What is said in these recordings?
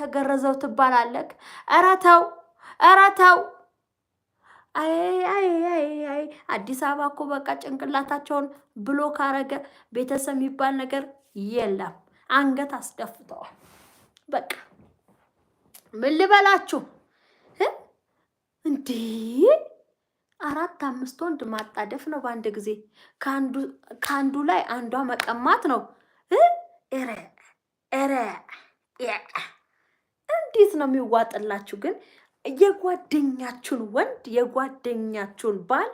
የተገረዘው ትባላለክ። ኧረ ተው፣ ኧረ ተው። አይ አይ አይ አይ አዲስ አበባ እኮ በቃ ጭንቅላታቸውን ብሎክ አረገ። ቤተሰብ የሚባል ነገር የለም። አንገት አስደፍተዋል። በቃ ምን ልበላችሁ እንዴ! 4 5 ወንድ ማጣደፍ ነው በአንድ ጊዜ። ከአንዱ ላይ አንዷ መቀማት ነው። ኧረ ኧረ እንዴት ነው የሚዋጥላችሁ ግን? የጓደኛችሁን ወንድ የጓደኛችሁን ባል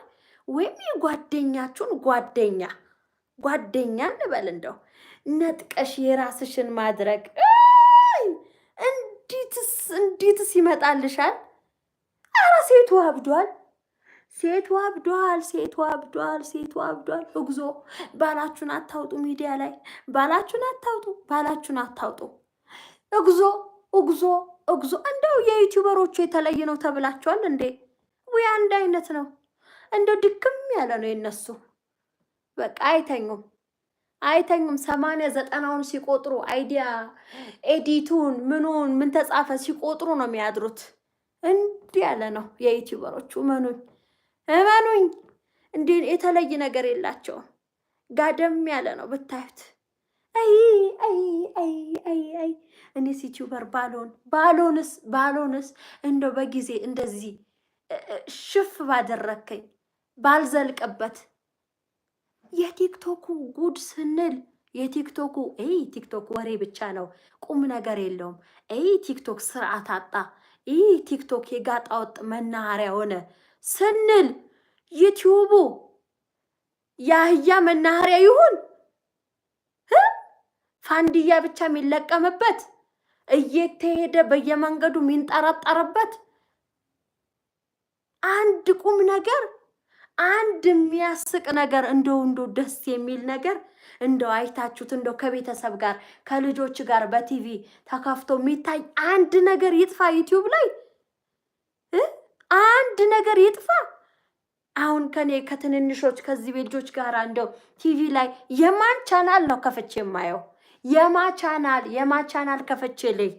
ወይም የጓደኛችሁን ጓደኛ እንበል እንደው ነጥቀሽ የራስሽን ማድረግ እንዴትስ ይመጣልሻል? አረ ሴቱ አብዷል፣ ሴቱ አብዷል፣ ሴቱ አብዷል፣ ሴቱ አብዷል። እግዞ ባላችሁን አታውጡ፣ ሚዲያ ላይ ባላችሁን አታውጡ፣ ባላችሁን አታውጡ። እግዞ እግዞ እግዞ እንደው የዩቲዩበሮቹ የተለየ ነው ተብላችኋል እንዴ? ወይ አንድ አይነት ነው። እንደው ድክም ያለ ነው የነሱ። በቃ አይተኙም 80 90ውን ሲቆጥሩ አይዲያ ኤዲቱን ምኑን ምን ተጻፈ ሲቆጥሩ ነው የሚያድሩት። እንዲህ ያለ ነው የዩቲዩበሮቹ። እመኑኝ እንዴ የተለየ ነገር የላቸውም። ጋደም ያለ ነው ብታዩት። አይ አይ አይ አይ አይ እኔስ ዩቲዩበር ባሎንስ እንደው በጊዜ እንደዚህ ሽፍ ባደረከኝ ባልዘልቅበት። የቲክቶኩ ጉድ ስንል የቲክቶኩ ቲክቶክ ወሬ ብቻ ነው፣ ቁም ነገር የለውም። ቲክቶክ ስርዓት አጣ፣ ቲክቶክ የጋጣ ወጥ መናኸሪያ ሆነ ስንል ዩቲዩቡ የአህያ መናኸሪያ ይሁን ፋንድያ ብቻ የሚለቀምበት እየተሄደ በየመንገዱ የሚንጠረጠርበት አንድ ቁም ነገር አንድ የሚያስቅ ነገር እንደው ደስ የሚል ነገር እንደው አይታችሁት እንደው ከቤተሰብ ጋር ከልጆች ጋር በቲቪ ተከፍቶ የሚታይ አንድ ነገር ይጥፋ። ዩቲዩብ ላይ አንድ ነገር ይጥፋ። አሁን ከኔ ከትንንሾች ከዚህ ልጆች ጋር እንደው ቲቪ ላይ የማን ቻናል ነው ከፍቼ የማየው? የማ ቻናል ከፍቼ ላይ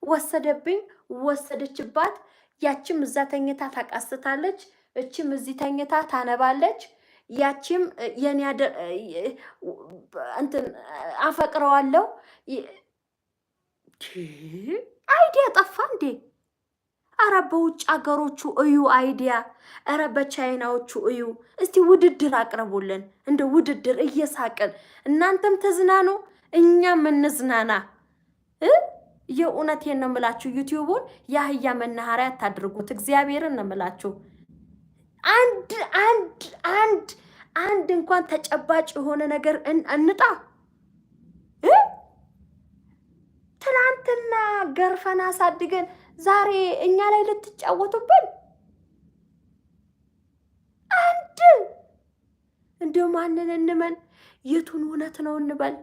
ወሰደብኝ፣ ወሰደችባት። ያችም እዛ ተኝታ ታቃስታለች፣ እችም እዚህ ተኝታ ታነባለች። ያችም የኔ እንትን አፈቅረዋለሁ። አይዲያ ጠፋ እንዴ? አረ በውጭ ሀገሮቹ እዩ አይዲያ። አረ በቻይናዎቹ እዩ። እስቲ ውድድር አቅርቡልን፣ እንደ ውድድር እየሳቅን እናንተም ተዝናኑ እኛም እንዝናና። የእውነቴን ነው የምላችሁ። ዩቲዩቡን የአህያ መናኸሪያ አታድርጉት። እግዚአብሔርን ነው የምላችሁ። አንድ እንኳን ተጨባጭ የሆነ ነገር እንጣ። ትናንትና ገርፈን አሳድገን ዛሬ እኛ ላይ ልትጫወቱብን። እንደው ማንን እንመን? የቱን እውነት ነው እንበል?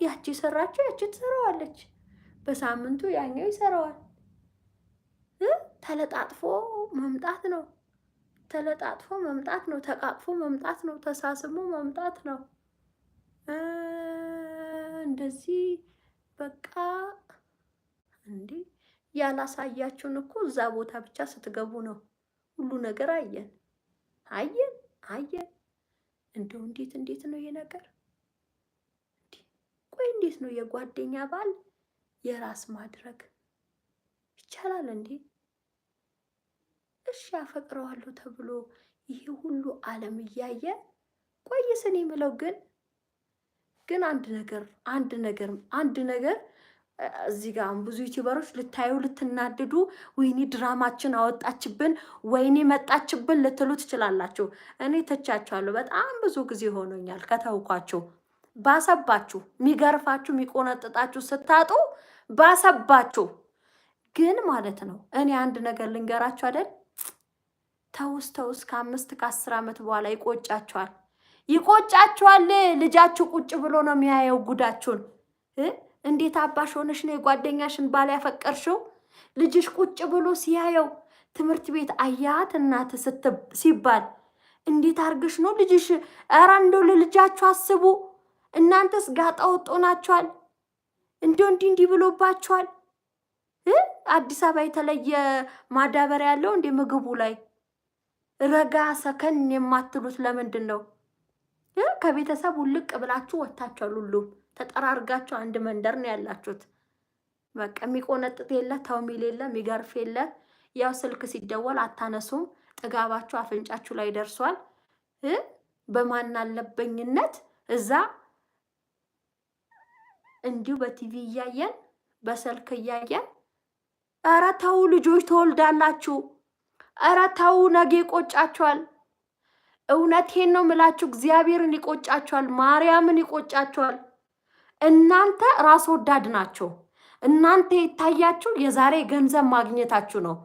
ያቺ ሰራችሁ፣ ያቺ ትሰራዋለች። በሳምንቱ ያኛው ይሰራዋል። ተለጣጥፎ መምጣት ነው። ተለጣጥፎ መምጣት ነው። ተቃቅፎ መምጣት ነው። ተሳስሞ መምጣት ነው። እንደዚህ በቃ እንዴ ያላሳያችሁን እኮ እዛ ቦታ ብቻ ስትገቡ ነው ሁሉ ነገር አየን። እንደው እንዴት ነው ይሄ ነገር? ቆይ እንዴት ነው የጓደኛ ባል የራስ ማድረግ ይቻላል እንዴ? እሺ አፈቅረዋለሁ ተብሎ ይሄ ሁሉ ዓለም እያየ ቆይስ እኔ የምለው ግን አንድ ነገር እዚህ ጋር ብዙ ዩቲዩበሮች ልታዩ ልትናደዱ፣ ወይኔ ድራማችን አወጣችብን፣ ወይኔ መጣችብን ልትሉ ትችላላችሁ። እኔ ተቻችኋለሁ። በጣም ብዙ ጊዜ ሆኖኛል ከተውኳችሁ። ባሰባችሁ፣ የሚገርፋችሁ የሚቆነጥጣችሁ ስታጡ ባሰባችሁ። ግን ማለት ነው እኔ አንድ ነገር ልንገራችሁ አይደል? ተውስ ከ5 ከ10 ዓመት በኋላ ይቆጫችኋል። ልጃችሁ ቁጭ ብሎ ነው የሚያየው ጉዳችሁን። እንዴት አባሽ ሆነሽ ነው የጓደኛሽን ባል ያፈቀርሽው? ልጅሽ ቁጭ ብሎ ሲያየው ትምህርት ቤት አያት እናት ሲባል እንዴት አርግሽ ነው ልጅሽ? ኧረ እንደው ለልጃችሁ አስቡ። እናንተስ ጋጣ ወጦ ናችኋል። እንዲህ ብሎባቸዋል። አዲስ አበባ የተለየ ማዳበሪያ ያለው እንደ ምግቡ ላይ ረጋ ሰከን የማትሉት ለምንድን ነው? ከቤተሰብ ውልቅ ብላችሁ ወጥታችኋል። ሁሉም ተጠራርጋችሁ አንድ መንደር ነው ያላችሁት። በቃ የሚቆነጥጥ የለ ተው ሚል የለ የሚገርፍ የለ። ያው ስልክ ሲደወል አታነሱም። ጥጋባችሁ አፍንጫችሁ ላይ ደርሷል። በማናለበኝነት እዛ እንዲሁ በቲቪ እያየን በስልክ እያየን ኧረ ተው ልጆች ተወልዳላችሁ። ኧረ ተው ነገ ይቆጫችኋል። እውነቴን ነው ምላችሁ፣ እግዚአብሔርን ይቆጫችኋል፣ ማርያምን ይቆጫችኋል። እናንተ ራስ ወዳድ ናቸው። እናንተ የታያችሁ የዛሬ ገንዘብ ማግኘታችሁ ነው።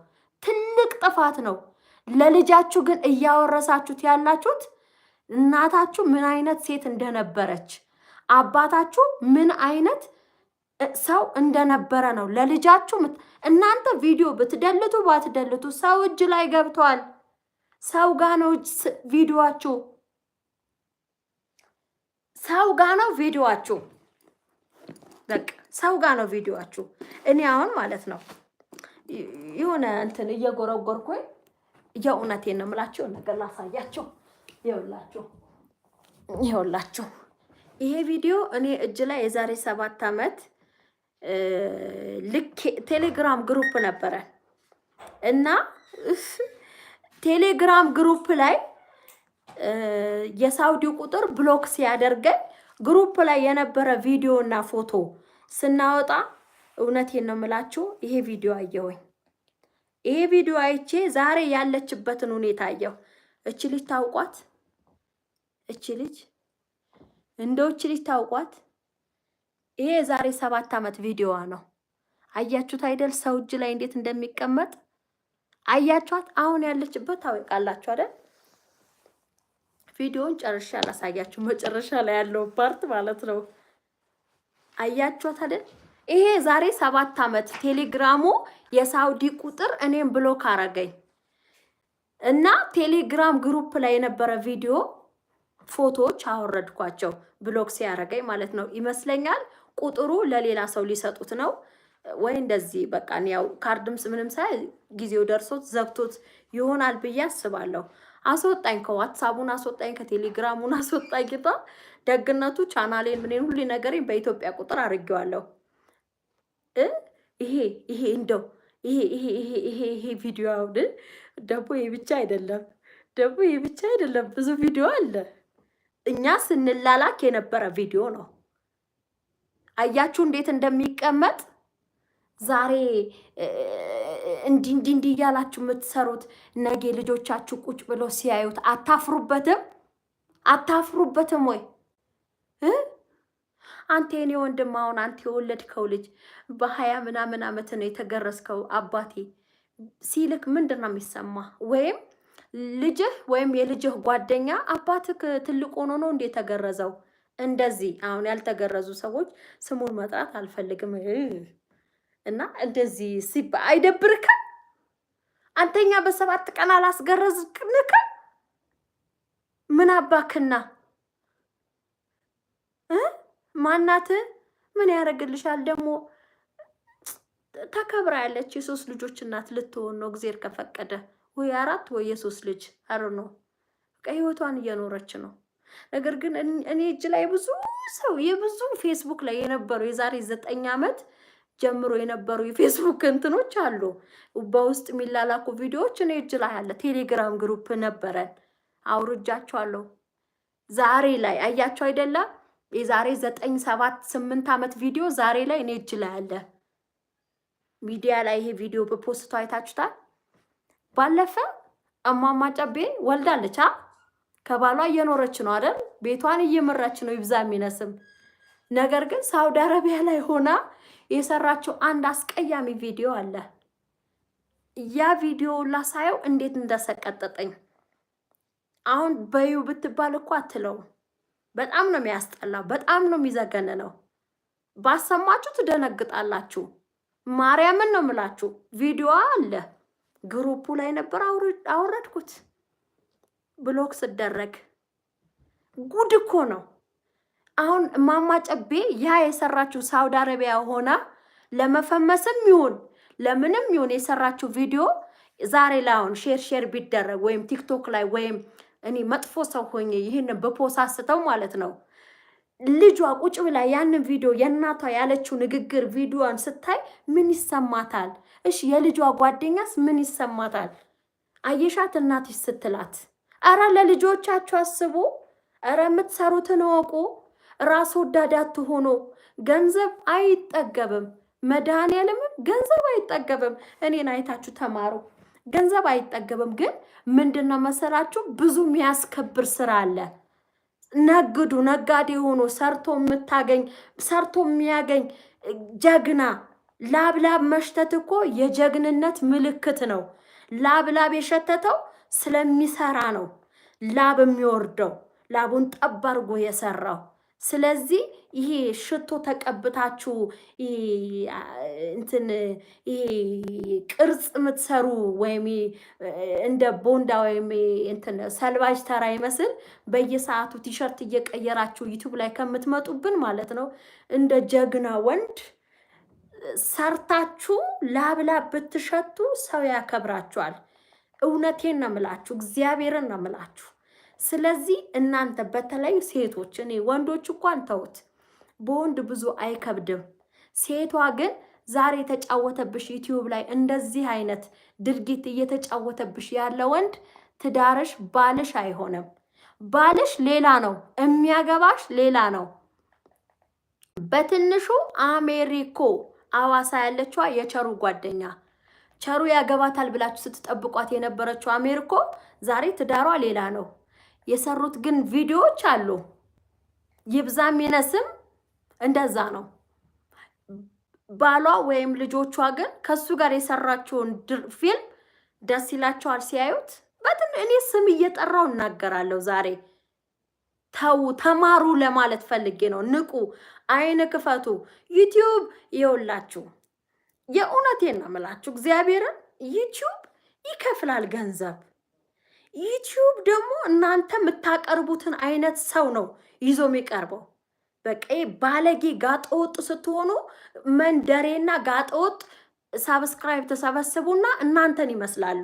ትልቅ ጥፋት ነው። ለልጃችሁ ግን እያወረሳችሁት ያላችሁት እናታችሁ ምን አይነት ሴት እንደነበረች፣ አባታችሁ ምን አይነት ሰው እንደነበረ ነው ለልጃችሁ። እናንተ ቪዲዮ ብትደልቱ ባትደልቱ ሰው እጅ ላይ ገብቷል። ሰው ጋ ነው ቪዲዮአችሁ፣ ሰው ጋ ነው ቪዲዮአችሁ። በቃ ሰው ጋ ነው ቪዲዮአችሁ። እኔ አሁን ማለት ነው የሆነ እንትን እየጎረጎርኩኝ የእውነቴን ነው የምላችሁ ነገር ላሳያችሁ። ይኸውላችሁ ይሄ ቪዲዮ እኔ እጅ ላይ የዛሬ 7 ዓመት ልክ ቴሌግራም ግሩፕ ነበረ እና ቴሌግራም ግሩፕ ላይ የሳውዲ ቁጥር ብሎክ ሲያደርገኝ ግሩፕ ላይ የነበረ ቪዲዮ እና ፎቶ ስናወጣ እውነቴን ነው የምላችሁ ይሄ ቪዲዮ አየሁኝ። ይሄ ቪዲዮ አይቼ ዛሬ ያለችበትን ሁኔታ አየሁ። እቺ ልጅ ታውቋት? እቺ ልጅ ታውቋት? ይሄ የዛሬ 7 ዓመት ቪዲዮዋ ነው። አያችሁት አይደል? ሰው እጅ ላይ እንዴት እንደሚቀመጥ አያችኋት? አሁን ያለችበት ታውቃላችሁ አይደል? ቪዲዮውን ጨርሼ አላሳያችሁ፣ መጨረሻ ላይ ያለው ፓርት ማለት ነው። አያችኋት አይደል? ይሄ ዛሬ 7 ዓመት ቴሌግራሙ የሳውዲ ቁጥር እኔም ብሎክ አረገኝ እና ቴሌግራም ግሩፕ ላይ የነበረ ቪዲዮ ፎቶዎች አወረድኳቸው ብሎክ ሲያረገኝ ማለት ነው። ይመስለኛል ቁጥሩ ለሌላ ሰው ሊሰጡት ነው ወይ እንደዚህ በቃ ያው ካርድምስ ምንም ሳይ ጊዜው ደርሶት ዘግቶት ይሆናል ብዬ አስባለሁ። አስወጣኝ፣ ከዋትሳቡን አስወጣኝ፣ ከቴሌግራሙን አስወጣኝ። ጌታ ደግነቱ ቻናሌን ምንን ሁሉ ነገሬን በኢትዮጵያ ቁጥር አድርጌዋለሁ። ይሄ እንደው ይሄ ቪዲዮ አሁን ደግሞ ይሄ ብቻ አይደለም፣ ብዙ ቪዲዮ አለ። እኛ ስንላላክ የነበረ ቪዲዮ ነው። አያችሁ እንዴት እንደሚቀመጥ። ዛሬ እንዲህ እያላችሁ የምትሰሩት ነገ ልጆቻችሁ ቁጭ ብለው ሲያዩት አታፍሩበትም ወይ? አንተ የኔ ወንድም አሁን አንተ የወለድከው ልጅ በ20 ምናምን ዓመት ነው የተገረዝከው። አባቴ ሲልክ ምንድን ነው የሚሰማ? ወይም ልጅህ ወይም የልጅህ ጓደኛ አባትህ ትልቅ ሆኖ ነው እንደ የተገረዘው። እንደዚህ አሁን ያልተገረዙ ሰዎች ስሙን መጥራት አልፈልግም እና እንደዚህ ሲባ አይደብርክም? አንተኛ በ7 ቀን አላስገረዝክንክም? ምን አባክና ማናት ምን ያደርግልሻል? ደግሞ ተከብራ ያለች የ3 ልጆች እናት ልትሆን ነው እግዚአብሔር ከፈቀደ፣ ወይ 4 ወይ የ3 ልጅ አረ ነው ህይወቷን እየኖረች ነው። ነገር ግን እኔ እጅ ላይ ብዙ ሰው የብዙ ፌስቡክ ላይ የነበሩ የዛሬ 9 ዓመት ጀምሮ የነበሩ የፌስቡክ እንትኖች አሉ፣ በውስጥ የሚላላኩ ቪዲዮዎች እኔ እጅ ላይ አለ። ቴሌግራም ግሩፕ ነበረን፣ አውርጃቸዋለሁ። ዛሬ ላይ አያቸው አይደለም? የዛሬ 9 7 8 ዓመት ቪዲዮ ዛሬ ላይ እኔ እጅ ላይ አለ። ሚዲያ ላይ ይሄ ቪዲዮ በፖስቱ አይታችሁታል። ባለፈ እማማ ጨቤ ወልዳለች። ከባሏ እየኖረች ነው አይደል? ቤቷን እየመራች ነው ይብዛ የሚነስም። ነገር ግን ሳውዲ አረቢያ ላይ ሆና የሰራችው አንድ አስቀያሚ ቪዲዮ አለ። ያ ቪዲዮ ላሳየው እንዴት እንደሰቀጠጠኝ አሁን በዩ ብትባል እኮ አትለው። በጣም ነው የሚያስጠላው፣ በጣም ነው የሚዘገነነው። ባሰማችሁ ትደነግጣላችሁ። ማርያምን ነው የምላችሁ። ቪዲዮ አለ ግሩፑ ላይ ነበር፣ አወረድኩት። ብሎክ ስደረግ ጉድ እኮ ነው። አሁን እማማ ጨቤ ያ የሰራችው ሳውዲ አረቢያ ሆና ለመፈመስም ይሁን ለምንም ይሁን የሰራችው ቪዲዮ ዛሬ ላይ አሁን ሼር ቢደረግ ወይም ቲክቶክ ላይ ወይም እኔ መጥፎ ሰው ሆኜ ይህንን በፖሳስተው ማለት ነው ልጇ ቁጭ ብላ ያንን ቪዲዮ የእናቷ ያለችው ንግግር ቪዲዮን ስታይ ምን ይሰማታል? እሺ የልጇ ጓደኛስ ምን ይሰማታል? አየሻት እናትሽ ስትላት፣ አረ ለልጆቻችሁ አስቡ፣ አረ የምትሰሩትን እወቁ፣ ራስ ወዳድ አትሆኑ። ገንዘብ አይጠገብም። መድኃኒዓለምም ገንዘብ አይጠገብም። እኔን አይታችሁ ተማሩ። ገንዘብ አይጠገብም። ግን ምንድነው መሰላችሁ ብዙ የሚያስከብር ስራ አለ። ነግዱ፣ ነጋዴ ሆኖ ሰርቶ የምታገኝ ሰርቶ የሚያገኝ ጀግና። ላብላብ መሽተት እኮ የጀግንነት ምልክት ነው። ላብላብ የሸተተው ስለሚሰራ ነው ላብ የሚወርደው፣ ላቡን ጠብ አድርጎ የሰራው። ስለዚህ ይሄ ሽቶ ተቀብታችሁ እንትን ይሄ ቅርጽ የምትሰሩ ወይም እንደ ቦንዳ ወይም እንትን ሰልባጅ ተራ ይመስል በየሰዓቱ ቲሸርት እየቀየራችሁ ዩቲዩብ ላይ ከምትመጡብን ማለት ነው እንደ ጀግና ወንድ ሰርታችሁ ላብላብ ብትሸቱ ሰው ያከብራችኋል። እውነቴን ነው የምላችሁ፣ እግዚአብሔርን ነው የምላችሁ። ስለዚህ እናንተ በተለይ ሴቶች፣ እኔ ወንዶች እንኳን ተውት፣ በወንድ ብዙ አይከብድም። ሴቷ ግን ዛሬ የተጫወተብሽ ዩቲዩብ ላይ እንደዚህ አይነት ድርጊት እየተጫወተብሽ ያለ ወንድ ትዳርሽ ባልሽ አይሆንም። ባልሽ ሌላ ነው፣ የሚያገባሽ ሌላ ነው። በትንሹ አሜሪኮ አዋሳ ያለችዋ የቸሩ ጓደኛ ቸሩ ያገባታል ብላችሁ ስትጠብቋት የነበረችው አሜሪኮ ዛሬ ትዳሯ ሌላ ነው። የሰሩት ግን ቪዲዮዎች አሉ። ይብዛም ይነስም እንደዛ ነው። ባሏ ወይም ልጆቿ ግን ከሱ ጋር የሰራችውን ፊልም ደስ ይላቸዋል ሲያዩት። እኔ ስም እየጠራው እናገራለሁ ዛሬ። ተው ተማሩ ለማለት ፈልጌ ነው። ንቁ፣ አይን ክፈቱ። ዩቲዩብ ይኸውላችሁ፣ የእውነቴን ነው የምላችሁ እግዚአብሔርን ዩቲዩብ ይከፍላል ገንዘብ። ዩቲዩብ ደግሞ እናንተ የምታቀርቡትን አይነት ሰው ነው ይዞ የሚቀርበው። በቃ ባለጌ ጋጠወጥ ስትሆኑ መንደሬና ጋጠወጥ ሳብስክራይብ ተሰበስቡና እናንተን ይመስላሉ።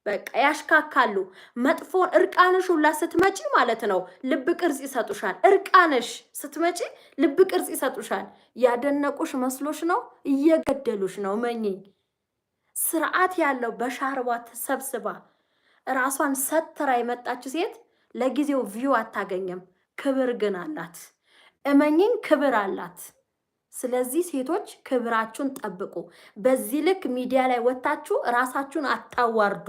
በቃ ያሽካካሉ። መጥፎን እርቃንሽ ሁላ ስትመጪ ማለት ነው ልብ ቅርጽ ይሰጡሻል። እርቃንሽ ስትመጪ ልብ ቅርጽ ይሰጡሻል። ያደነቁሽ መስሎሽ ነው፣ እየገደሉሽ ነው። መኝኝ ስርዓት ያለው በሻርባ ተሰብስባ ራሷን ሰትራ የመጣች ሴት ለጊዜው ቪው አታገኝም፣ ክብር ግን አላት። እመኝኝ ክብር አላት። ስለዚህ ሴቶች ክብራችሁን ጠብቁ። በዚህ ልክ ሚዲያ ላይ ወጣችሁ ራሳችሁን አታዋርዱ።